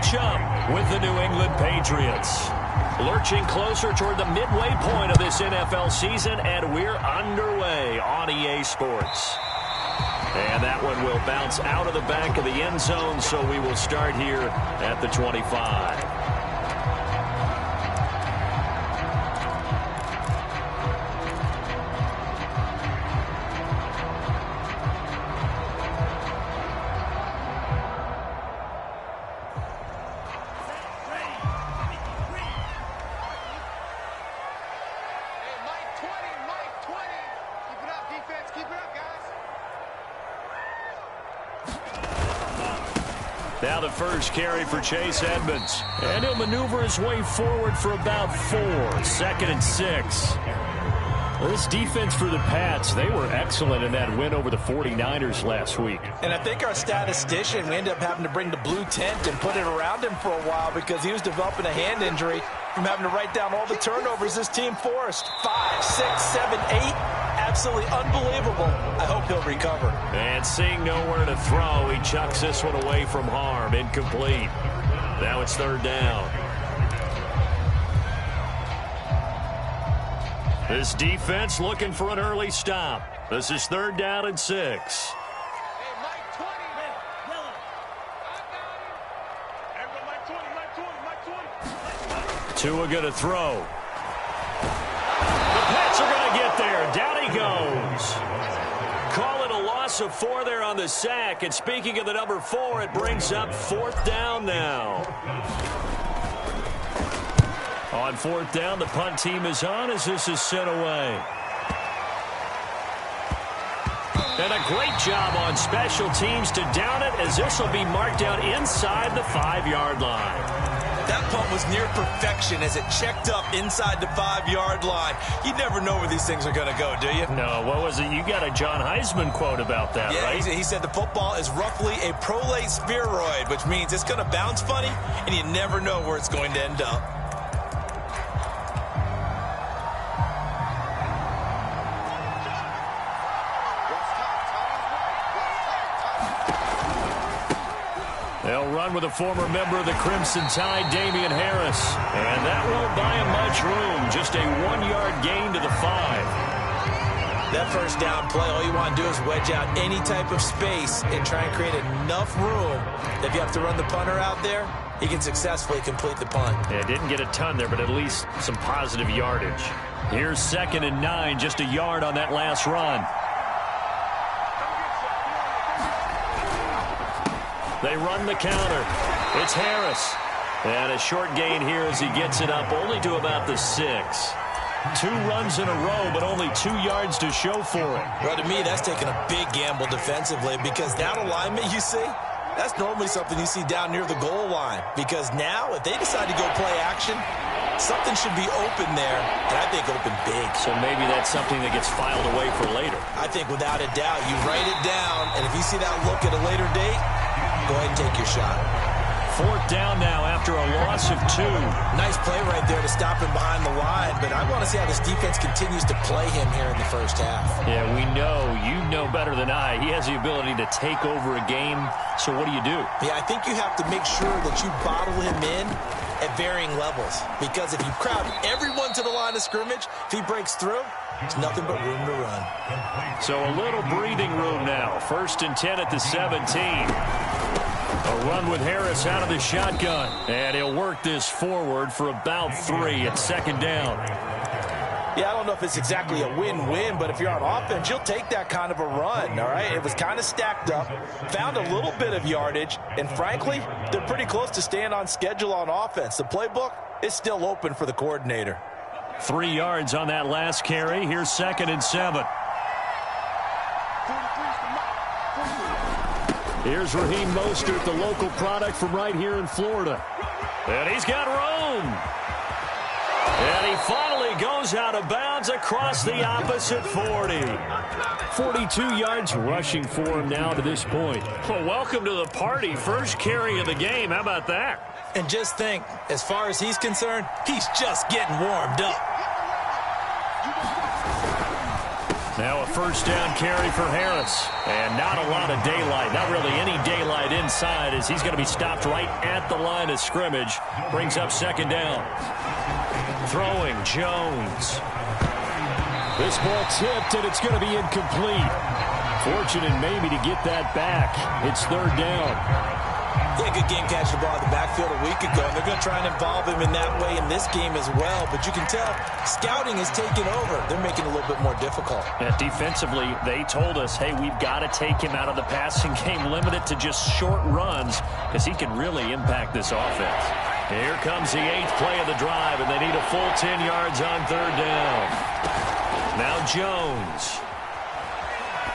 matchup with the New England Patriots. Lurching closer toward the midway point of this NFL season, and we're underway on EA Sports. And that one will bounce out of the back of the end zone, so we will start here at the 25. Now the first carry for Chase Edmonds. And he'll maneuver his way forward for about 4. 2nd and 6. This defense for the Pats, they were excellent in that win over the 49ers last week. And I think our statistician, we ended up having to bring the blue tent and put it around him for a while because he was developing a hand injury from having to write down all the turnovers this team forced. 5, 6, 7, 8. Absolutely unbelievable. I hope he'll recover. And seeing nowhere to throw, he chucks this one away from harm. Incomplete. Now it's 3rd down. This defense looking for an early stop. This is 3rd down and 6. Tua going to throw. The Pats are going to get there. Down he goes. Call it a loss of 4 there on the sack. And speaking of the number 4, it brings up 4th down now. On 4th down, the punt team is on as this is sent away. And a great job on special teams to down it as this will be marked down inside the 5-yard line. That punt was near perfection as it checked up inside the 5-yard line. You never know where these things are going to go, do you? No, what was it? You got a John Heisman quote about that, right? He said the football is roughly a prolate spheroid, which means it's going to bounce funny, and you never know where it's going to end up. They'll run with a former member of the Crimson Tide, Damian Harris. And that won't buy him much room. Just a 1-yard gain to the 5. That first down play, all you want to do is wedge out any type of space and try and create enough room. If you have to run the punter out there, he can successfully complete the punt. Yeah, didn't get a ton there, but at least some positive yardage. Here's 2nd and 9, just a yard on that last run. They run the counter. It's Harris. And a short gain here as he gets it up only to about the 6. 2 runs in a row, but only 2 yards to show for it. Well, to me, that's taking a big gamble defensively because that alignment you see, that's normally something you see down near the goal line. Because now, if they decide to go play action, something should be open there, and I think open big. So maybe that's something that gets filed away for later. I think without a doubt, you write it down, and if you see that look at a later date, go ahead and take your shot. 4th down now after a loss of 2. Nice play right there to stop him behind the line, but I want to see how this defense continues to play him here in the first half. Yeah, we know, you know better than I, he has the ability to take over a game, so what do you do? Yeah, I think you have to make sure that you bottle him in at varying levels, because if you crowd everyone to the line of scrimmage, if he breaks through, there's nothing but room to run. So a little breathing room now. 1st and 10 at the 17. A run with Harris out of the shotgun. And he'll work this forward for about 3 at 2nd down. Yeah, I don't know if it's exactly a win-win, but if you're on offense, you'll take that kind of a run, all right? It was kind of stacked up, found a little bit of yardage, and frankly, they're pretty close to staying on schedule on offense. The playbook is still open for the coordinator. 3 yards on that last carry. Here's 2nd and 7. Here's Raheem Mostert, the local product from right here in Florida. And he's got room. And he finally goes out of bounds across the opposite 40. 42 yards rushing for him now to this point. Well, welcome to the party. First carry of the game. How about that? And just think, as far as he's concerned, he's just getting warmed up. Now a first down carry for Harris. And not a lot of daylight. Not really any daylight inside as he's going to be stopped right at the line of scrimmage. Brings up second down. Throwing Jones. This ball tipped and it's going to be incomplete. Fortunate maybe to get that back. It's third down. Yeah, good game catching the ball in the backfield a week ago, and they're going to try and involve him in that way in this game as well. But you can tell scouting is taking over. They're making it a little bit more difficult. Yeah, defensively, they told us, hey, we've got to take him out of the passing game, limit it to just short runs, because he can really impact this offense. Here comes the 8th play of the drive, and they need a full 10 yards on third down. Now Jones.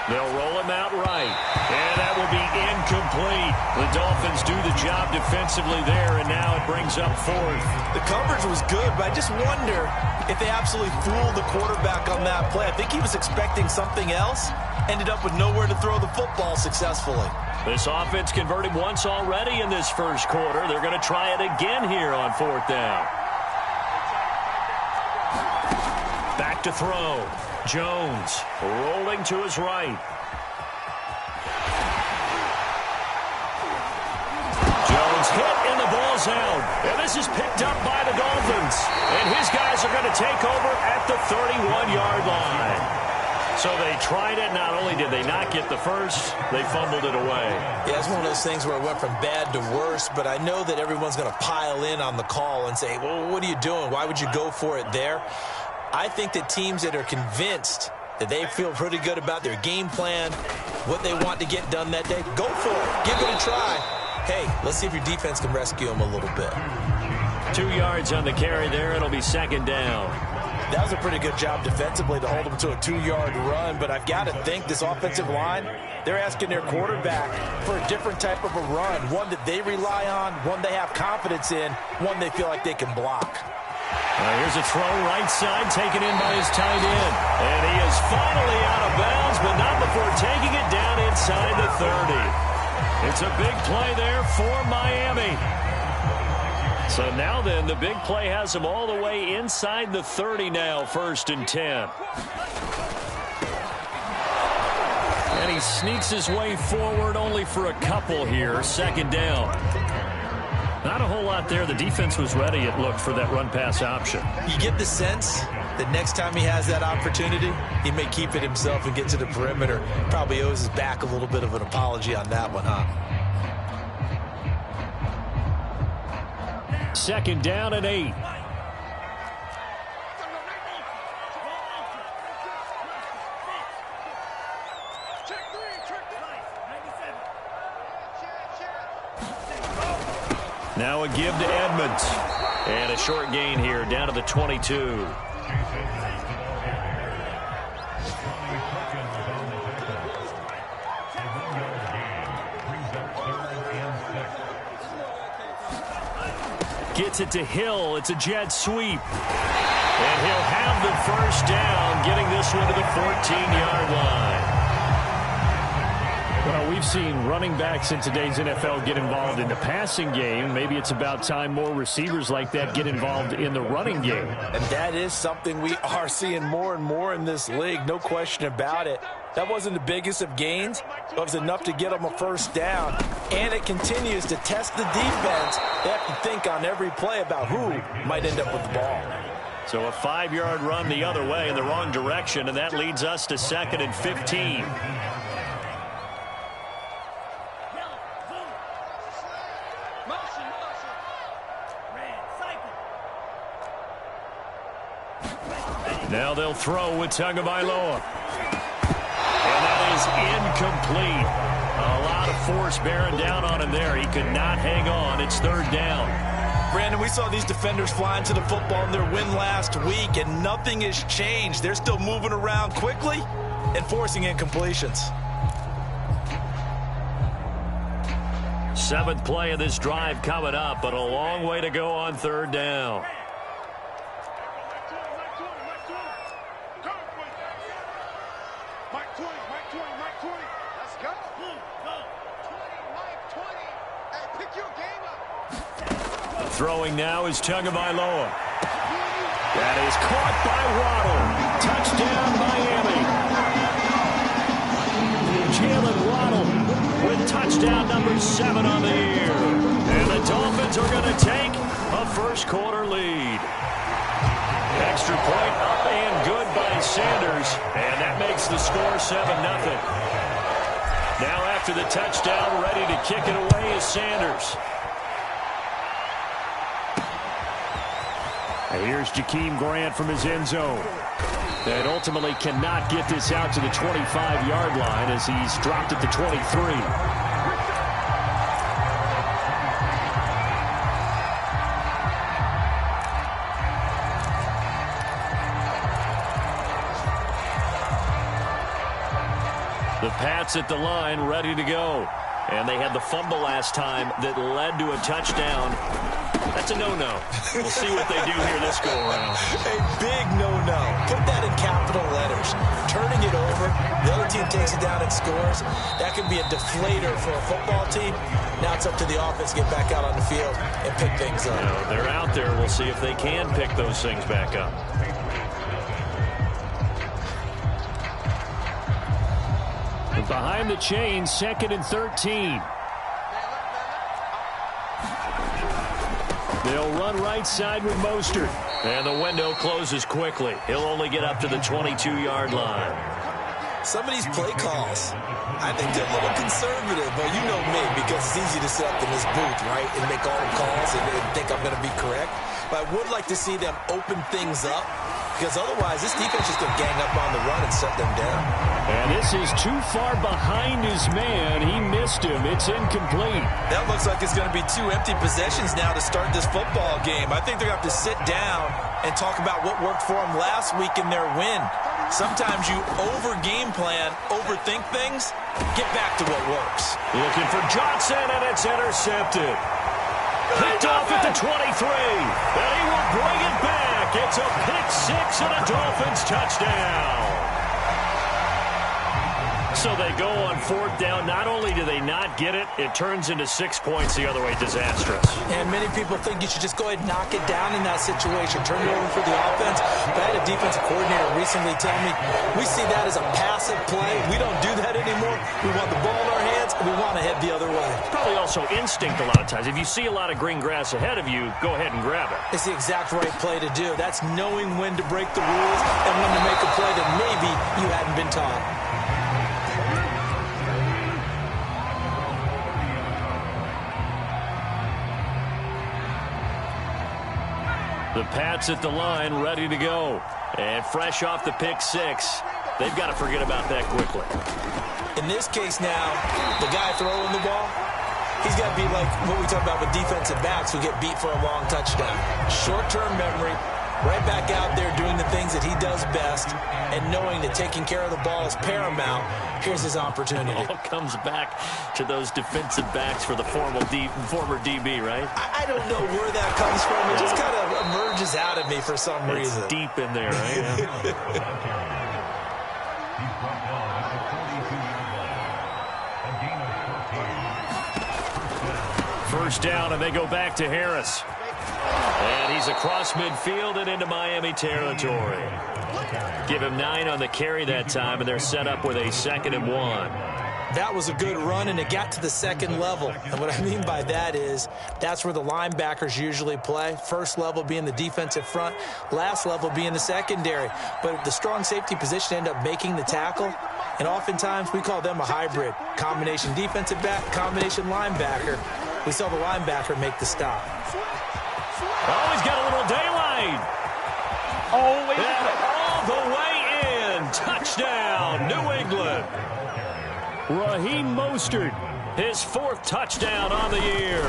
They'll roll him out right. And that will be incomplete. The Dolphins do the job defensively there, and now it brings up fourth. The coverage was good, but I just wonder if they absolutely fooled the quarterback on that play. I think he was expecting something else. Ended up with nowhere to throw the football successfully. This offense converted once already in this first quarter. They're going to try it again here on fourth down. Back to throw. Jones rolling to his right. Jones hit and the ball's out. And this is picked up by the Dolphins. And his guys are going to take over at the 31-yard line. So they tried it. Not only did they not get the first, they fumbled it away. Yeah, it's one of those things where it went from bad to worse, but I know that everyone's going to pile in on the call and say, well, what are you doing? Why would you go for it there? I think that teams that are convinced that they feel pretty good about their game plan, what they want to get done that day, go for it. Give it a try. Hey, let's see if your defense can rescue them a little bit. 2 yards on the carry there. It'll be second down. That was a pretty good job defensively to hold them to a 2-yard run, but I've got to think this offensive line, they're asking their quarterback for a different type of a run, one that they rely on, one they have confidence in, one they feel like they can block. Here's a throw right side, taken in by his tight end. And he is finally out of bounds, but not before taking it down inside the 30. It's a big play there for Miami. So now then, the big play has him all the way inside the 30 now, first and 10. And he sneaks his way forward only for a couple here, second down. Not a whole lot there. The defense was ready, it looked, for that run-pass option. You get the sense that next time he has that opportunity, he may keep it himself and get to the perimeter. Probably owes his back a little bit of an apology on that one, huh? Second down and 8. Now a give to Edmonds. And a short gain here, down to the 22. Gets it to Hill. It's a jet sweep. And he'll have the first down, getting this one to the 14-yard line. Well, we've seen running backs in today's NFL get involved in the passing game. Maybe it's about time more receivers like that get involved in the running game. And that is something we are seeing more and more in this league, no question about it. That wasn't the biggest of gains, but it was enough to get them a first down. And it continues to test the defense. They have to think on every play about who might end up with the ball. So a 5-yard run the other way in the wrong direction, and that leads us to second and 15. Now they'll throw with Tagovailoa. And that is incomplete. A lot of force bearing down on him there. He could not hang on. It's third down. Brandon, we saw these defenders flying to the football in their win last week, and nothing has changed. They're still moving around quickly and forcing incompletions. 7th play of this drive coming up, but a long way to go on third down. Throwing now is Tagovailoa. That is caught by Waddle. Touchdown, Miami. Jalen Waddle with touchdown number 7 on the year. And the Dolphins are going to take a first quarter lead. Extra point up and good by Sanders. And that makes the score 7-0. Now after the touchdown, ready to kick it away is Sanders. And here's Jakeem Grant from his end zone. And ultimately cannot get this out to the 25-yard line as he's dropped at the 23. The Pats at the line, ready to go. And they had the fumble last time that led to a touchdown. That's a no-no. We'll see what they do here this go-around. A big no-no. Put that in capital letters. Turning it over, the other team takes it down and scores. That can be a deflator for a football team. Now it's up to the offense to get back out on the field and pick things up. They're out there. We'll see if they can pick those things back up. Behind the chain, 2nd and 13. They'll run right side with Mostert. And the window closes quickly. He'll only get up to the 22-yard line. Some of these play calls, I think they're a little conservative, but you know me, because it's easy to sit up in this booth, right, and make all the calls and think I'm going to be correct. But I would like to see them open things up, because otherwise this defense is going to gang up on the run and shut them down. And this is too far behind his man. He missed him. It's incomplete. That looks like it's going to be 2 empty possessions now to start this football game. I think they're going to have to sit down and talk about what worked for them last week in their win. Sometimes you over-game plan, overthink things. Get back to what works. Looking for Johnson, and it's intercepted. Picked off at the 23. And he will bring it back. It's a pick 6 and a Dolphins touchdown. So they go on 4th down. Not only do they not get it, it turns into 6 points the other way. Disastrous. And many people think you should just go ahead and knock it down in that situation. Turn it over for the offense. But I had a defensive coordinator recently tell me, we see that as a passive play. We don't do that anymore. We want the ball in our hands, and we want to head the other way. Probably also instinct a lot of times. If you see a lot of green grass ahead of you, go ahead and grab it. It's the exact right play to do. That's knowing when to break the rules and when to make a play that maybe you hadn't been taught. The Pats at the line, ready to go. And fresh off the pick 6, they've got to forget about that quickly. In this case now, the guy throwing the ball, he's got to be like what we talk about with defensive backs who get beat for a long touchdown. Short-term memory, right back out there doing the things that he does best, and knowing that taking care of the ball is paramount. Here's his opportunity. It all comes back to those defensive backs for the former DB, right? I don't know where that comes from. It just kind of emerges out of me for some reason. It's deep in there, right? First down, and they go back to Harris. And he's across midfield and into Miami territory. Give him 9 on the carry that time, and they're set up with a 2nd and 1. That was a good run, and it got to the 2nd level. And what I mean by that is that's where the linebackers usually play. First level being the defensive front, last level being the secondary. But the strong safety position ended up making the tackle, and oftentimes we call them a hybrid. Combination defensive back, combination linebacker. We saw the linebacker make the stop. Oh, he's got a little daylight. Oh, all the way in. Touchdown, New England. Raheem Mostert, his 4th touchdown on the year.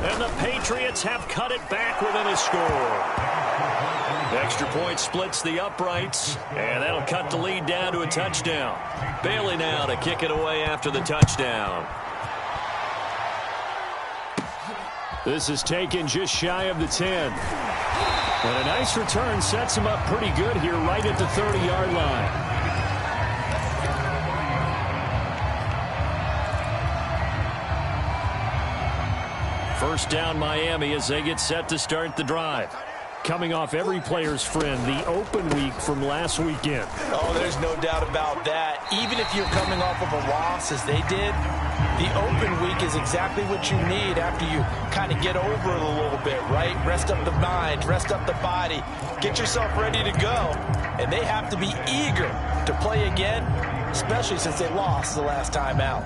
And the Patriots have cut it back within a score. Extra point splits the uprights, and that'll cut the lead down to a touchdown. Bailey now to kick it away after the touchdown. This is taken just shy of the 10. And a nice return sets him up pretty good here right at the 30-yard line. First down Miami as they get set to start the drive. coming off every player's friend, the open week from last weekend. Oh, there's no doubt about that. Even if you're coming off of a loss as they did, the open week is exactly what you need after you kind of get over it a little bit, right? Rest up the mind, rest up the body, get yourself ready to go. And they have to be eager to play again, especially since they lost the last time out.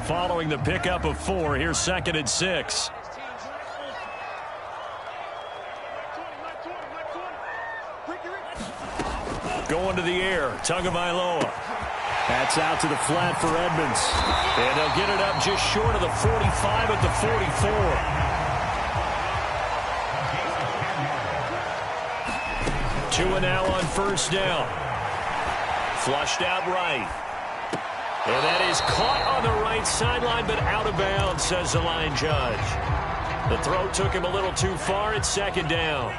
Following the pickup of 4, here's 2nd and 6. Going to the air, Tagovailoa. That's out to the flat for Edmonds. And they'll get it up just short of the 45 at the 44. 2 and now on 1st down. Flushed out right. And that is caught on the right sideline, but out of bounds, says the line judge. The throw took him a little too far. It's 2nd down.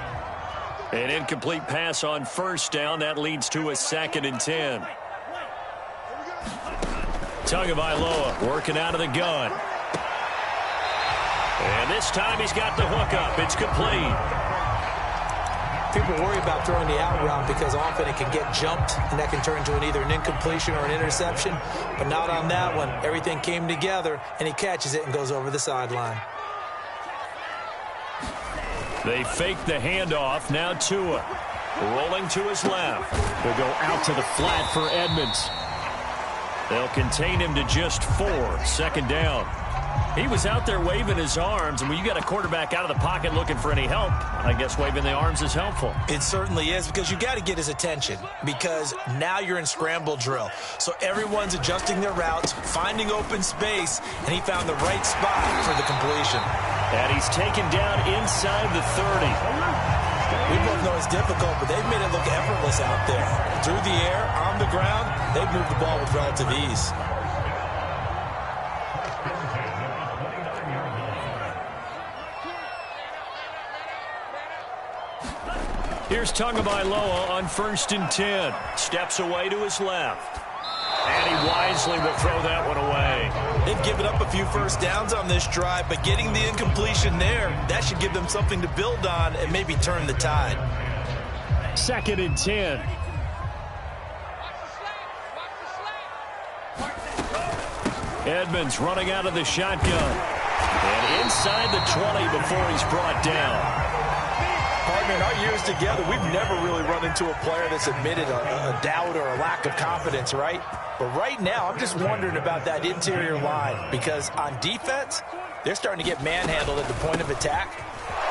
An incomplete pass on 1st down. That leads to a 2nd and 10. Tagovailoa working out of the gun. And this time he's got the hook up. It's complete. People worry about throwing the out route because often it can get jumped, and that can turn into either an incompletion or an interception. But not on that one. Everything came together, and he catches it and goes over the sideline. They fake the handoff. Now Tua rolling to his left. They'll go out to the flat for Edmonds. They'll contain him to just 4. 2nd down. He was out there waving his arms, and when you got a quarterback out of the pocket looking for any help, I guess waving the arms is helpful. It certainly is, because you got to get his attention, because now you're in scramble drill. So everyone's adjusting their routes, finding open space, and he found the right spot for the completion. And he's taken down inside the 30. We both know it's difficult, but they've made it look effortless out there. Through the air, on the ground, they've moved the ball with relative ease. Here's Tagovailoa on 1st and 10. Steps away to his left. And he wisely will throw that one away. They've given up a few 1st downs on this drive, but getting the incompletion there, that should give them something to build on and maybe turn the tide. 2nd and 10. Edmonds running out of the shotgun. And inside the 20 before he's brought down. Partner, in our years together, we've never really run into a player that's admitted a doubt or a lack of confidence, right? But right now, I'm just wondering about that interior line, because on defense, they're starting to get manhandled at the point of attack.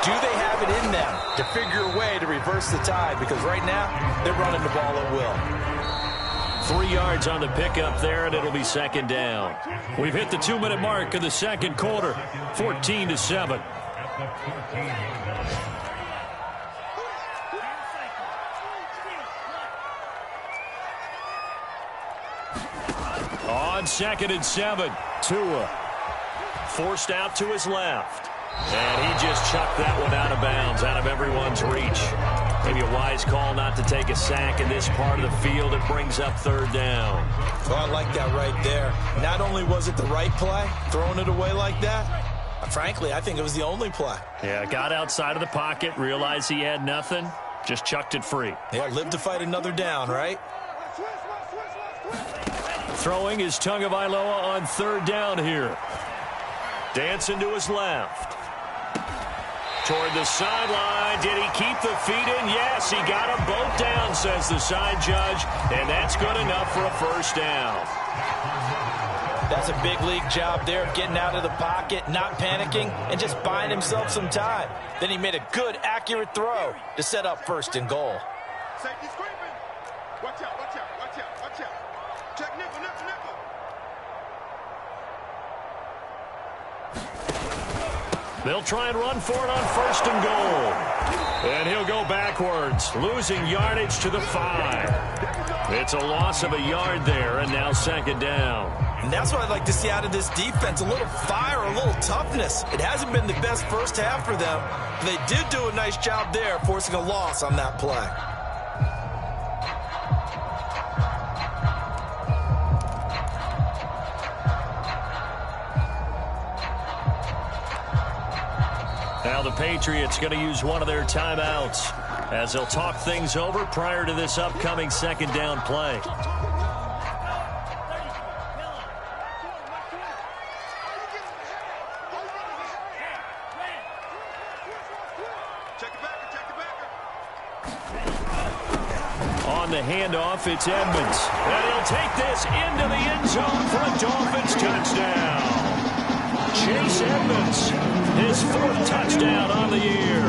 Do they have it in them to figure a way to reverse the tide? Because right now, they're running the ball at will. 3 yards on the pickup there, and it'll be 2nd down. We've hit the 2-minute mark of the 2nd quarter, 14-7. On 2nd and 7, Tua forced out to his left. And he just chucked that one out of bounds, out of everyone's reach. Maybe a wise call not to take a sack in this part of the field. It brings up 3rd down. Oh, I like that right there. Not only was it the right play, throwing it away like that, frankly, I think it was the only play. Yeah, got outside of the pocket, realized he had nothing, just chucked it free. Yeah, live to fight another down, right? Throwing is Tagovailoa on 3rd down here. Dancing to his left. Toward the sideline. Did he keep the feet in? Yes, he got them both down, says the side judge. And that's good enough for a 1st down. That's a big league job there of getting out of the pocket, not panicking, and just buying himself some time. Then he made a good, accurate throw to set up 1st and goal. Safety scraping. Watch out, watch out, watch out, watch out. Check nickel, nickel, nickel. They'll try and run for it on 1st and goal. And he'll go backwards, losing yardage to the 5. It's a loss of a yard there, and now 2nd down. And that's what I'd like to see out of this defense, a little fire, a little toughness. It hasn't been the best 1st half for them, but they did do a nice job there, forcing a loss on that play. Now the Patriots going to use one of their timeouts as they'll talk things over prior to this upcoming second down play. On the handoff, it's Edmonds. And he'll take this into the end zone for a Dolphins touchdown. Chase Edmonds, his 4th touchdown on the year.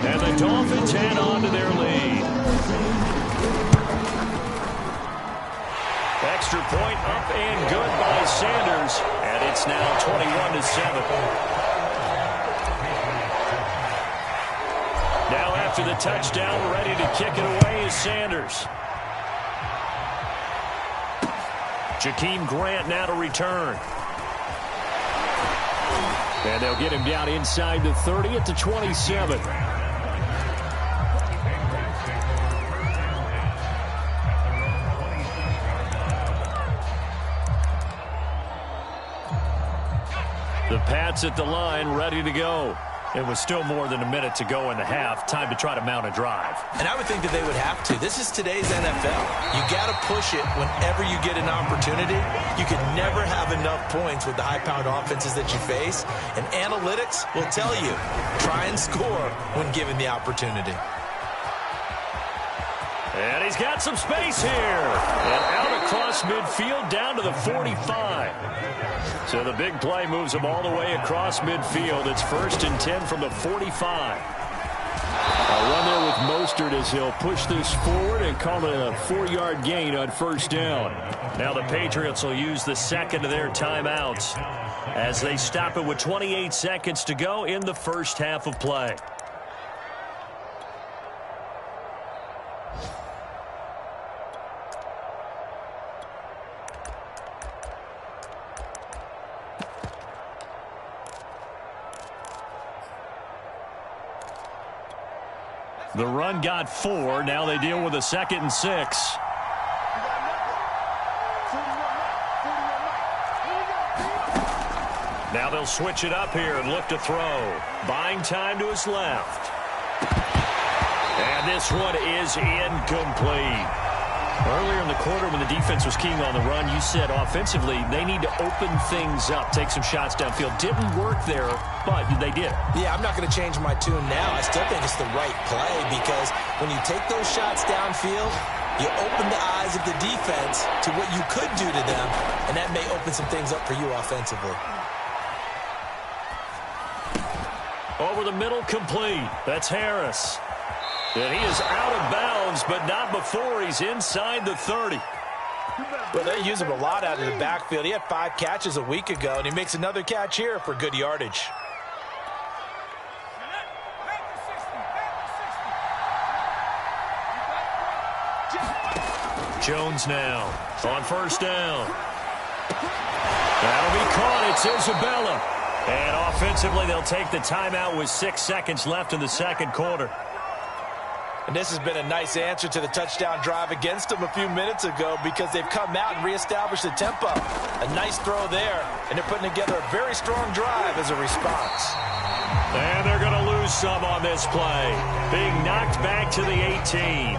And the Dolphins head on to their lead. Extra point up and good by Sanders. And it's now 21-7. Now after the touchdown, ready to kick it away is Sanders. Jakeem Grant now to return. And they'll get him down inside the 30 at the 27. The Pats at the line, ready to go. It was still more than a minute to go in the half. Time to try to mount a drive. And I would think that they would have to. This is today's NFL. You got to push it whenever you get an opportunity. You can never have enough points with the high-powered offenses that you face. And analytics will tell you, try and score when given the opportunity. And he's got some space here. And out across midfield down to the 45. So the big play moves him all the way across midfield. It's 1st and 10 from the 45. A run there with Mostert as he'll push this forward and call it a 4-yard gain on 1st down. Now the Patriots will use the second of their timeouts as they stop it with 28 seconds to go in the first half of play. The run got 4. Now they deal with a 2nd and 6. Now they'll switch it up here and look to throw. Buying time to his left. And this one is incomplete. Earlier in the quarter when the defense was keying on the run, you said offensively they need to open things up, take some shots downfield. Didn't work there, but they did. Yeah, I'm not going to change my tune now. I still think it's the right play because when you take those shots downfield, you open the eyes of the defense to what you could do to them, and that may open some things up for you offensively. Over the middle, complete. That's Harris. And he is out of bounds, but not before he's inside the 30. Well, they use him a lot out of the backfield. He had 5 catches a week ago, and he makes another catch here for good yardage. Jones now on 1st down. That'll be caught. It's Isabella. And offensively, they'll take the timeout with 6 seconds left in the second quarter. And this has been a nice answer to the touchdown drive against them a few minutes ago because they've come out and reestablished the tempo. A nice throw there, and they're putting together a very strong drive as a response. And they're going to lose some on this play. Being knocked back to the 18.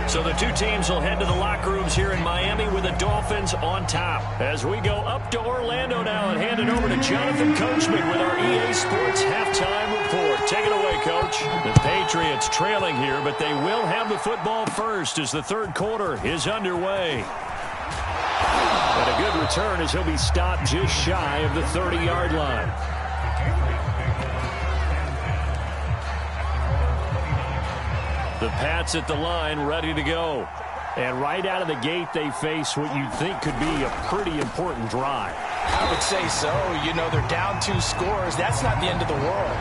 So the two teams will head to the locker rooms here in Miami with the Dolphins on top. As we go up to Orlando now and hand it over to Jonathan Coachman with our EA Sports halftime report. Take it away, Coach. The Patriots trailing here, but they will have the football first as the third quarter is underway. And a good return as he'll be stopped just shy of the 30-yard line. The Pats at the line, ready to go. And right out of the gate, they face what you'd think could be a pretty important drive. I would say so. You know, they're down 2 scores. That's not the end of the world.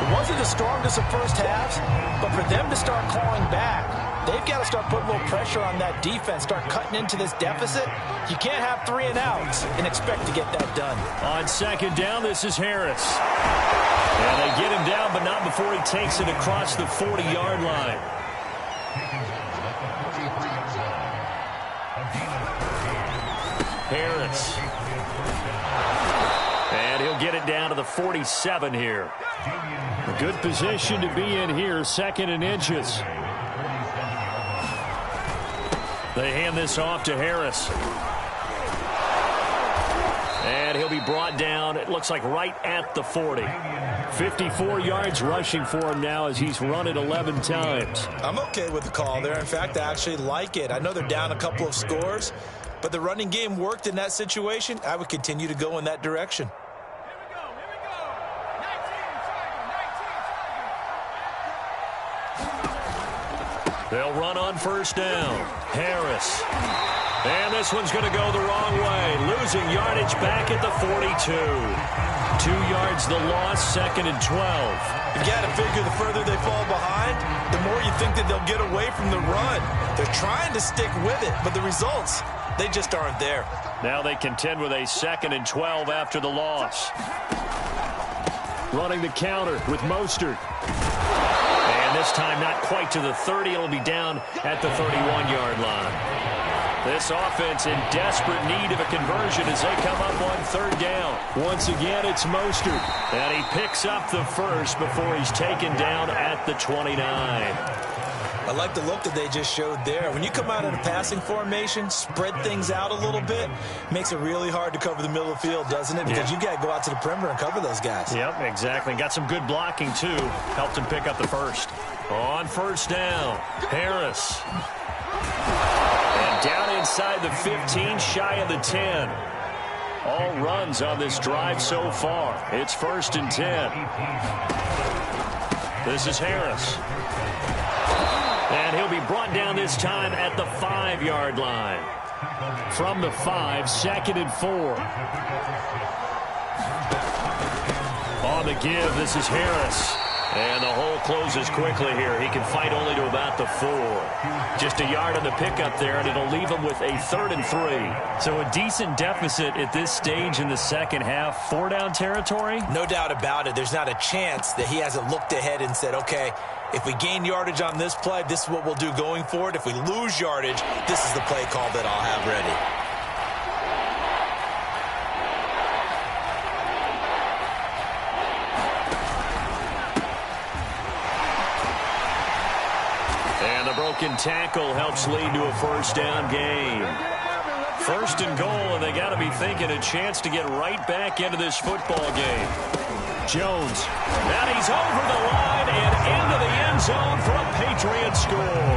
It wasn't the strongest of first halves, but for them to start clawing back, they've got to start putting a little pressure on that defense, start cutting into this deficit. You can't have 3 and outs and expect to get that done. On second down, this is Harris. And they get him down, but not before he takes it across the 40-yard line. Harris. And he'll get it it down to the 47 here. A good position to be in here, 2nd and inches. They hand this off to Harris. And he'll be brought down, it looks like right at the 40. 54 yards rushing for him now as he's run it 11 times. I'm okay with the call there. In fact, I actually like it. I know they're down a couple of scores, but the running game worked in that situation. I would continue to go in that direction. They'll run on 1st down. Harris. And this one's going to go the wrong way. Losing yardage back at the 42. 2 yards the loss, 2nd and 12. You got to figure the further they fall behind, the more you think that they'll get away from the run. They're trying to stick with it, but the results, they just aren't there. Now they contend with a 2nd and 12 after the loss. Running the counter with Mostert. And this time not quite to the 30. It'll be down at the 31-yard line. This offense in desperate need of a conversion as they come up on 3rd down. Once again, it's Mostert. And he picks up the first before he's taken down at the 29. I like the look that they just showed there. When you come out in a passing formation, spread things out a little bit, makes it really hard to cover the middle of the field, doesn't it? Because you got to go out to the perimeter and cover those guys. Yep, exactly. Got some good blocking, too. Helped him pick up the first. On 1st down, Harris. And down inside the 15, shy of the 10. All runs on this drive so far. It's 1st and 10. This is Harris. And he'll be brought down this time at the 5-yard line. From the 5, 2nd and 4. On the give, this is Harris. And the hole closes quickly here. He can fight only to about the 4. Just a yard on the pickup there, and it'll leave him with a 3rd and 3. So a decent deficit at this stage in the second half. 4-down territory? No doubt about it. There's not a chance that he hasn't looked ahead and said, okay, if we gain yardage on this play, this is what we'll do going forward. If we lose yardage, this is the play call that I'll have ready. And the broken tackle helps lead to a 1st down gain. 1st and goal, and they got to be thinking a chance to get right back into this football game. Jones. And he's over the line and into the end zone for a Patriot score.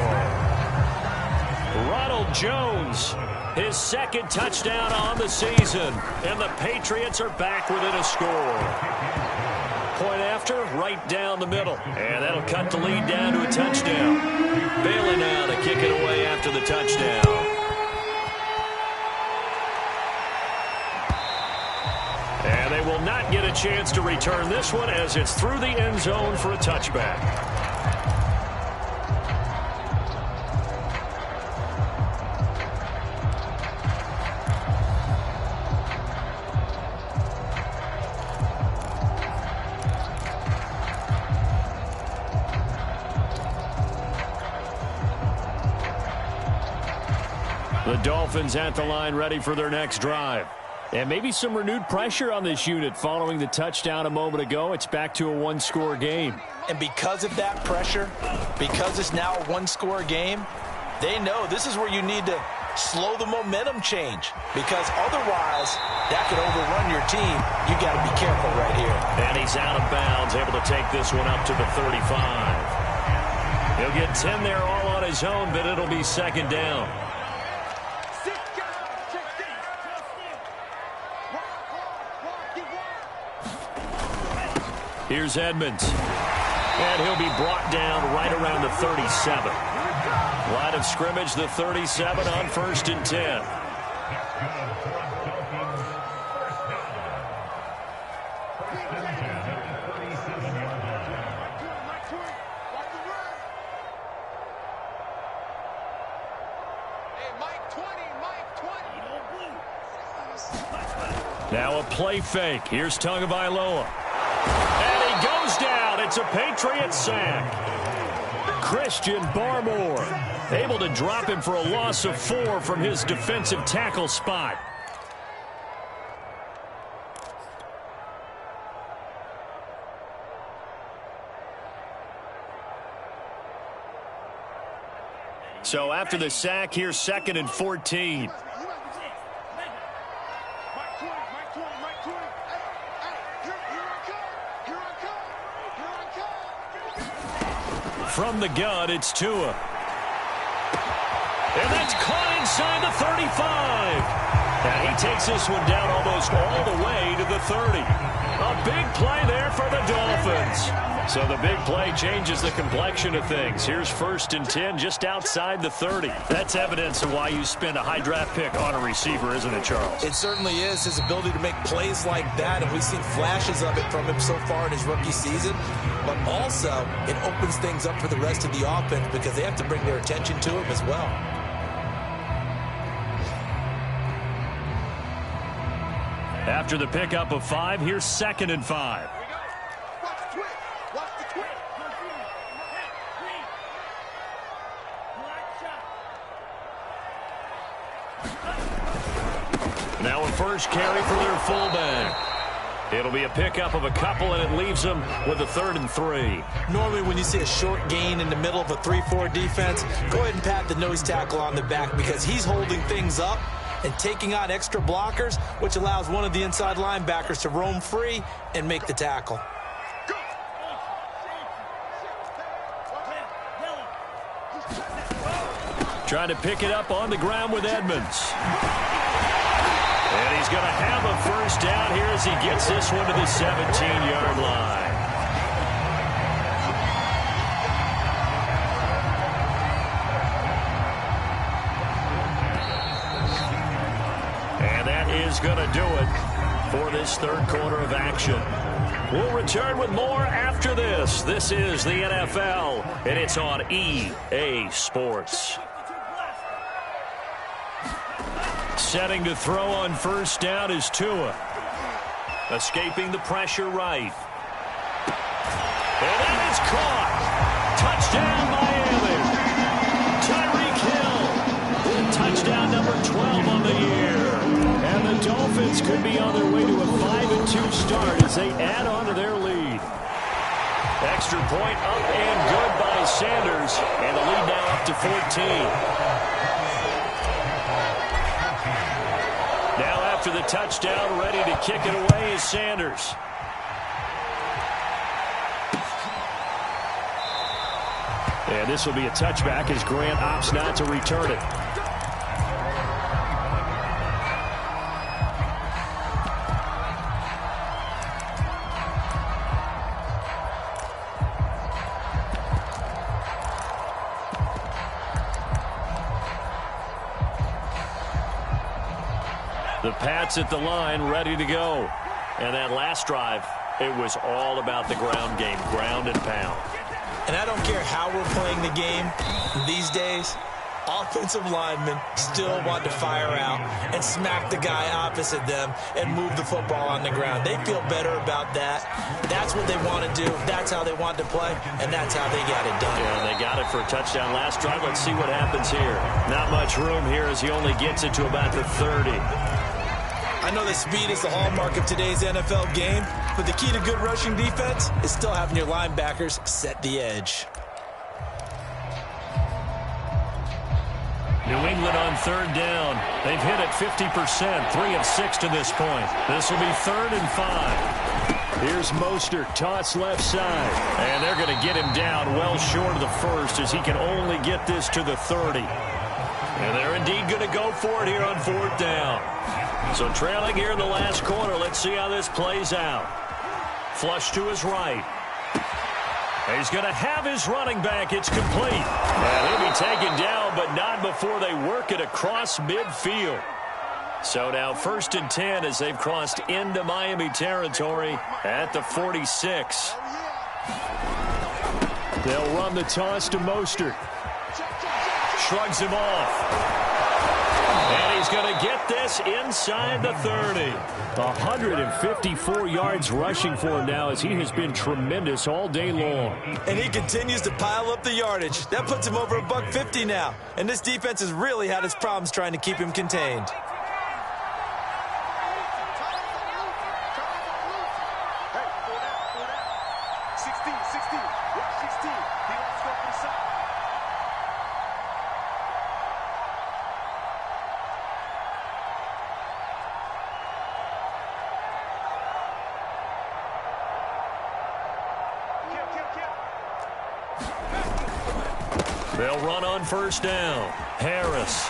Ronald Jones, his 2nd touchdown on the season, and the Patriots are back within a score. Point after, right down the middle. And that'll cut the lead down to a touchdown. Bailey now to kick it away after the touchdown. And they will not get a chance to return this one as it's through the end zone for a touchback. The Dolphins at the line ready for their next drive. And maybe some renewed pressure on this unit following the touchdown a moment ago. It's back to a 1-score game. And because of that pressure, because it's now a 1-score game, they know this is where you need to slow the momentum change. Because otherwise, that could overrun your team. You got to be careful right here. And he's out of bounds, able to take this one up to the 35. He'll get 10 there all on his own, but it'll be 2nd down. Here's Edmonds. And he'll be brought down right around the 37. Line of scrimmage, the 37 on 1st and 10. Now a play fake. Here's Tagovailoa. And he goes down. It's a Patriot sack. Christian Barmore able to drop him for a loss of 4 from his defensive tackle spot. So after the sack, here's 2nd and 14. From the gun, it's Tua. And that's caught inside the 35. And he takes this one down almost all the way to the 30. A big play there for the Dolphins. So the big play changes the complexion of things. Here's 1st and 10 just outside the 30. That's evidence of why you spend a high draft pick on a receiver, isn't it, Charles? It certainly is. His ability to make plays like that, and we've seen flashes of it from him so far in his rookie season. But also, it opens things up for the rest of the offense because they have to bring their attention to him as well. After the pickup of 5, here's 2nd and 5. Now a first carry for their fullback. It'll be a pickup of a couple, and it leaves them with a 3rd and 3. Normally when you see a short gain in the middle of a 3-4 defense, go ahead and pat the nose tackle on the back because he's holding things up and taking on extra blockers, which allows one of the inside linebackers to roam free and make the tackle. Trying to pick it up on the ground with Edmonds. And he's going to have a first down here as he gets this one to the 17-yard line. And that is going to do it for this 3rd quarter of action. We'll return with more after this. This is the NFL, and it's on EA Sports. Setting to throw on first down is Tua. Escaping the pressure right. And that is caught. Touchdown, Miami. Tyreek Hill with touchdown number 12 on the year. And the Dolphins could be on their way to a 5-2 start as they add on to their lead. Extra point up and good by Sanders. And the lead now up to 14. Now after the touchdown, ready to kick it away is Sanders. And this will be a touchback as Grant opts not to return it. The Pats at the line, ready to go. And that last drive, it was all about the ground game, ground and pound. And I don't care how we're playing the game these days, offensive linemen still want to fire out and smack the guy opposite them and move the football on the ground. They feel better about that. That's what they want to do. That's how they want to play, and that's how they got it done. Yeah, they got it for a touchdown last drive. Let's see what happens here. Not much room here as he only gets it to about the 30. I know that speed is the hallmark of today's NFL game, but the key to good rushing defense is still having your linebackers set the edge. New England on 3rd down. They've hit it 50%, 3 of 6 to this point. This will be 3rd and 5. Here's Mostert, toss left side. And they're going to get him down well short of the first as he can only get this to the 30. And they're indeed going to go for it here on 4th down. So trailing here in the last quarter, let's see how this plays out. Flush to his right. He's going to have his running back. It's complete. And he'll be taken down, but not before they work it across midfield. So now 1st and 10 as they've crossed into Miami territory at the 46. They'll run the toss to Mostert. Shrugs him off. And he's going to get this inside the 30. 154 yards rushing for him now as he has been tremendous all day long. And he continues to pile up the yardage. That puts him over $150 now. And this defense has really had its problems trying to keep him contained. They'll run on first down. Harris.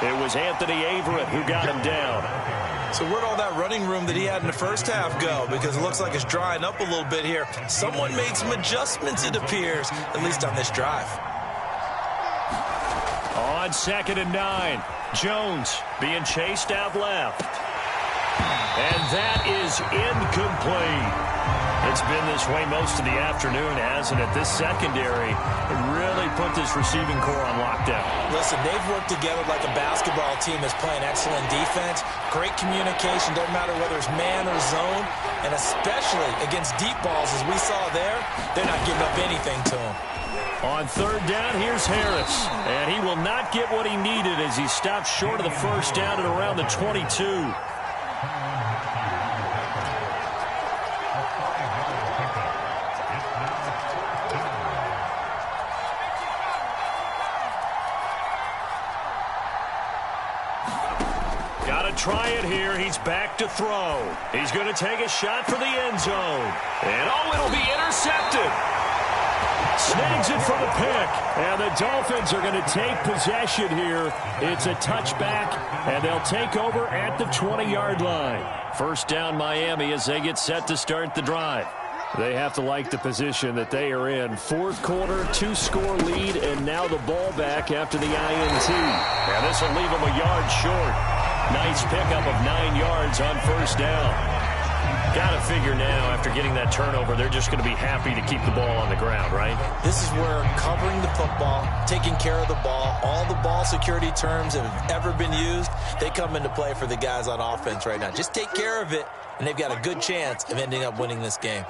It was Anthony Averett who got him down. So where'd all that running room that he had in the first half go? Because it looks like it's drying up a little bit here. Someone made some adjustments, it appears, at least on this drive. On 2nd and 9, Jones being chased out left. And that is incomplete. It's been this way most of the afternoon, hasn't it? This secondary really put this receiving core on lockdown. Listen, they've worked together like a basketball team that's playing excellent defense. Great communication, doesn't matter whether it's man or zone. And especially against deep balls, as we saw there, they're not giving up anything to them. On 3rd down, here's Harris. And he will not get what he needed as he stopped short of the first down at around the 22. Try it here. He's back to throw. He's going to take a shot for the end zone. And, it'll be intercepted. Snags it for the pick. And the Dolphins are going to take possession here. It's a touchback, and they'll take over at the 20-yard line. First down, Miami, as they get set to start the drive. They have to like the position that they are in. 4th quarter, 2-score lead, and now the ball back after the INT. And this will leave them a yard short. Nice pickup of 9 yards on first down. Got to figure now, after getting that turnover, they're just going to be happy to keep the ball on the ground, right? This is where covering the football, taking care of the ball, all the ball security terms that have ever been used, they come into play for the guys on offense right now. Just take care of it, and they've got a good chance of ending up winning this game.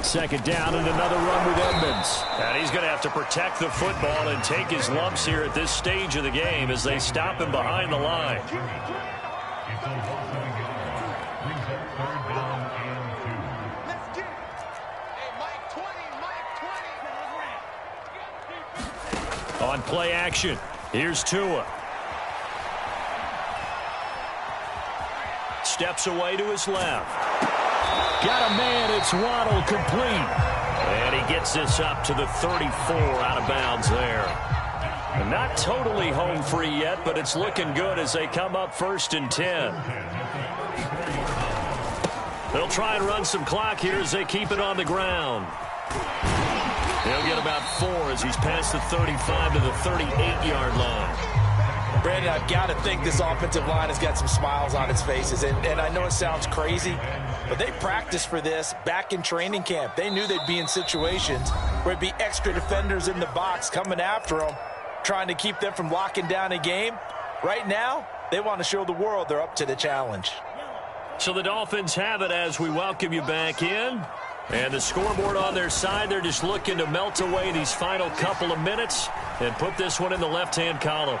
Second down and another run with Edmonds. And he's going to have to protect the football and take his lumps here at this stage of the game as they stop him behind the line. On play action, here's Tua. Steps away to his left. Got a man, it's Waddle, complete. And he gets this up to the 34, out of bounds there. And not totally home free yet, but it's looking good as they come up 1st and 10. They'll try and run some clock here as they keep it on the ground. He'll get about 4 as he's past the 35 to the 38-yard line. Brandon, I've got to think this offensive line has got some smiles on its faces. And I know it sounds crazy, but they practiced for this back in training camp. They knew they'd be in situations where it'd be extra defenders in the box coming after them, trying to keep them from locking down a game. Right now, they want to show the world they're up to the challenge. So the Dolphins have it as we welcome you back in. And the scoreboard on their side, they're just looking to melt away these final couple of minutes and put this one in the left-hand column.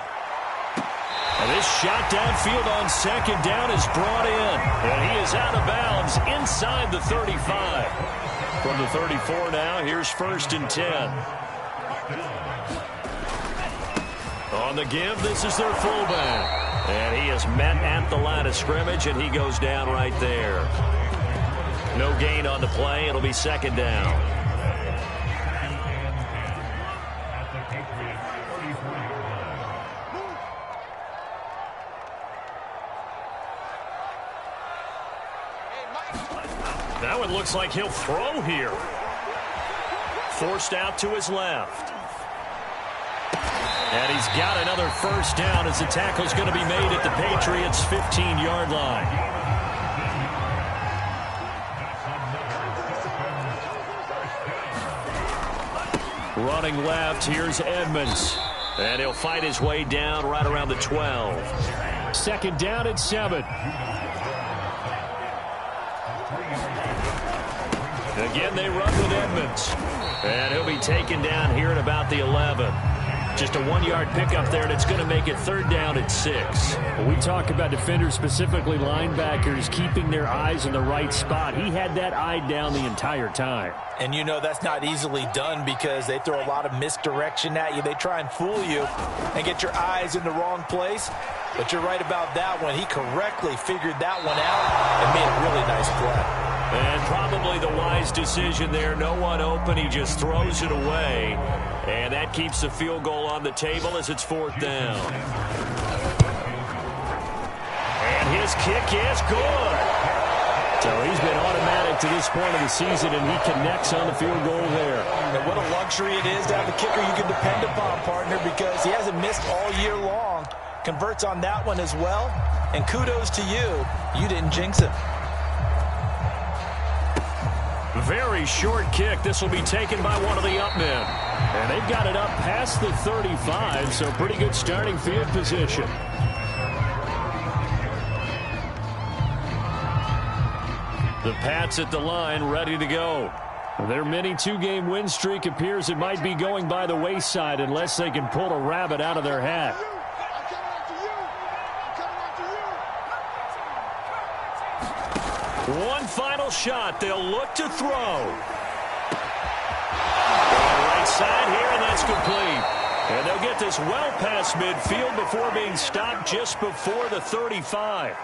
And this shot downfield on second down is brought in. And he is out of bounds inside the 35. From the 34 now, here's 1st and 10. On the give, this is their fullback. And he is met at the line of scrimmage, and he goes down right there. No gain on the play. It'll be 2nd down. That one looks like he'll throw here. Forced out to his left. And he's got another first down as the tackle's going to be made at the Patriots' 15-yard line. Running left, here's Edmonds. And he'll fight his way down right around the 12. 2nd down and 7. Again, they run with Edmonds. And he'll be taken down here at about the 11. Just a 1-yard pickup there, and it's going to make it 3rd down and 6. When we talk about defenders, specifically linebackers, keeping their eyes in the right spot, he had that eye down the entire time. And you know that's not easily done because they throw a lot of misdirection at you. They try and fool you and get your eyes in the wrong place. But you're right about that one. He correctly figured that one out and made a really nice play. And probably the wise decision there. No one open. He just throws it away. And that keeps the field goal on the table as it's 4th down. And his kick is good. So he's been automatic to this point of the season, and he connects on the field goal there. And what a luxury it is to have a kicker you can depend upon, partner, because he hasn't missed all year long. Converts on that one as well. And kudos to you. You didn't jinx him. Very short kick. This will be taken by one of the up men. And they've got it up past the 35, so pretty good starting field position. The Pats at the line, ready to go. Their mini 2-game win streak appears it might be going by the wayside unless they can pull a rabbit out of their hat. One final shot. They'll look to throw. Right side here, and that's complete. And they'll get this well past midfield before being stopped just before the 35.